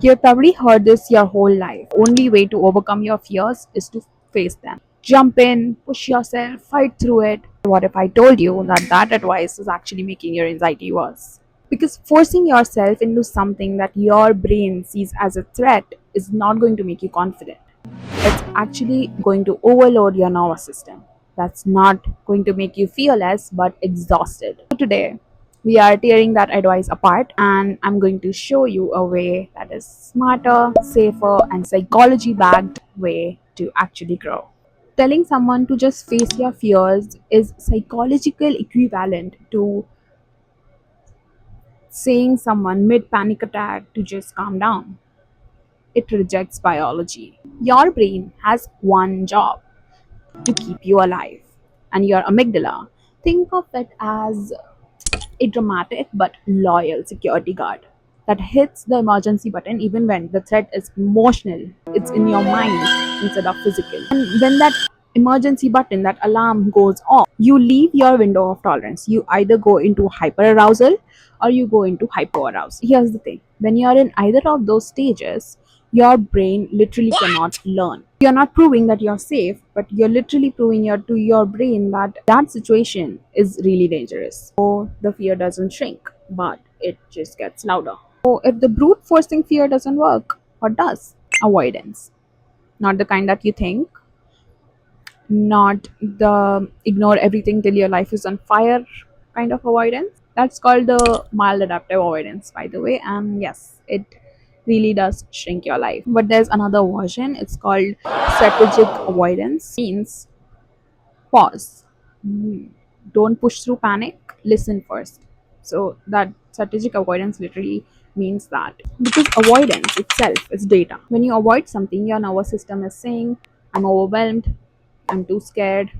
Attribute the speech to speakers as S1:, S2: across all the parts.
S1: You've probably heard this your whole life. Only way to overcome your fears is to face them. Jump in, push yourself, fight through it. What if I told you that that advice is actually making your anxiety worse? Because forcing yourself into something that your brain sees as a threat is not going to make you confident. It's actually going to overload your nervous system. That's not going to make you feel less but exhausted. So today, we are tearing that advice apart, and I'm going to show you a way that is smarter, safer, and psychology backed way to actually grow. Telling someone to just face your fears is psychological equivalent to saying someone mid panic attack to just calm down. It rejects biology. Your brain has one job: to keep you alive. And your amygdala, think of it as a dramatic but loyal security guard that hits the emergency button even when the threat is emotional. It's in your mind instead of physical. And when that emergency button, that alarm goes off, you leave your window of tolerance. You either go into hyper arousal or you go into hypo arousal. Here's the thing: when you're in either of those stages, your brain literally cannot learn. You're not proving that you're safe, but you're literally proving to your brain that that situation is really dangerous. So the fear doesn't shrink, but it just gets louder. So if the brute forcing fear doesn't work, what does? Avoidance. Not the kind that you think, not the ignore everything till your life is on fire kind of avoidance. That's called the mild adaptive avoidance, by the way. And yes, it really does shrink your life. But there's another version. It's called strategic avoidance. Means pause. Don't push through panic. Listen first. So that strategic avoidance literally means that, because avoidance itself is data. When you avoid something, your nervous system is saying, I'm overwhelmed, I'm too scared,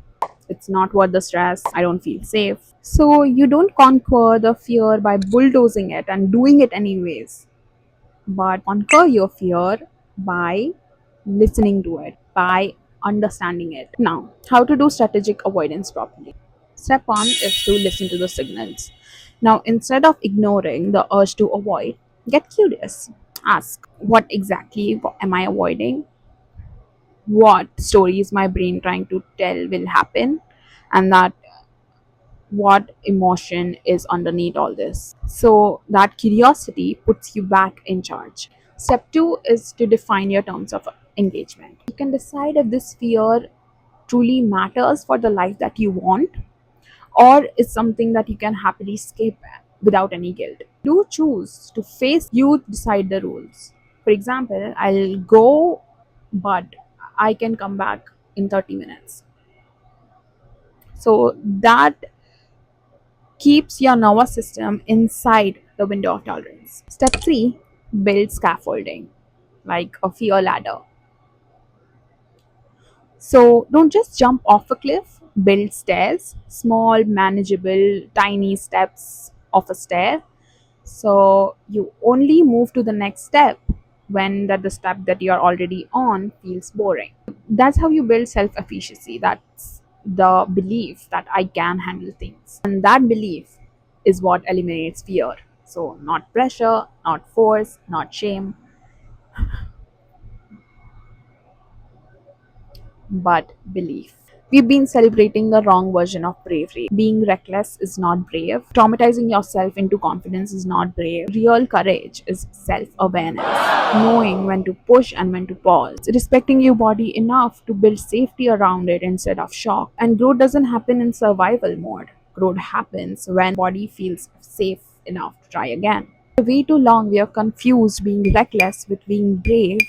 S1: it's not worth the stress, I don't feel safe. So you don't conquer the fear by bulldozing it and doing it anyways, but conquer your fear by listening to it, by understanding it. Now, how to do strategic avoidance properly? Step one is to listen to the signals. Now, instead of ignoring the urge to avoid, get curious. Ask, what exactly am I avoiding? What story is my brain trying to tell will happen? And that what emotion is underneath all this. So that curiosity puts you back in charge. Step two is to define your terms of engagement. You can decide if this fear truly matters for the life that you want, or is something that you can happily escape without any guilt. Do choose to face, you decide the rules. For example, I'll go, but I can come back in 30 minutes. So that keeps your nervous system inside the window of tolerance. Step 3: build scaffolding, like a fear ladder. So don't just jump off a cliff, build stairs, small, manageable, tiny steps of a stair. So you only move to the next step when the step that you're already on feels boring. That's how you build self efficacy. That's the belief that I can handle things. And that belief is what eliminates fear. So, not pressure, not force, not shame, but belief. We've been celebrating the wrong version of bravery. Being reckless is not brave. Traumatizing yourself into confidence is not brave. Real courage is self awareness, knowing when to push and when to pause, respecting your body enough to build safety around it instead of shock. And growth doesn't happen in survival mode, growth happens when body feels safe enough to try again. For way too long, we have confused being reckless with being brave.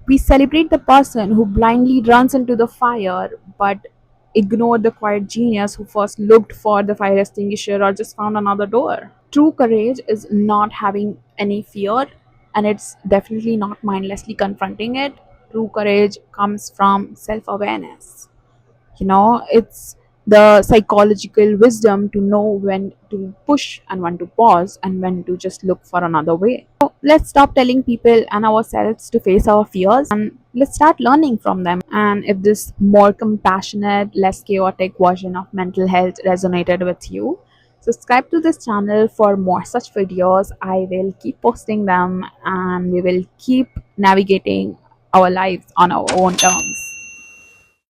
S1: We celebrate the person who blindly runs into the fire but ignore the quiet genius who first looked for the fire extinguisher or just found another door. True courage is not having any fear, and it's definitely not mindlessly confronting it. True courage comes from self awareness. It's the psychological wisdom to know when to push and when to pause and when to just look for another way. So let's stop telling people and ourselves to face our fears, and let's start learning from them. And if this more compassionate, less chaotic version of mental health resonated with you, Subscribe to this channel for more such videos. I will keep posting them and we will keep navigating our lives on our own terms.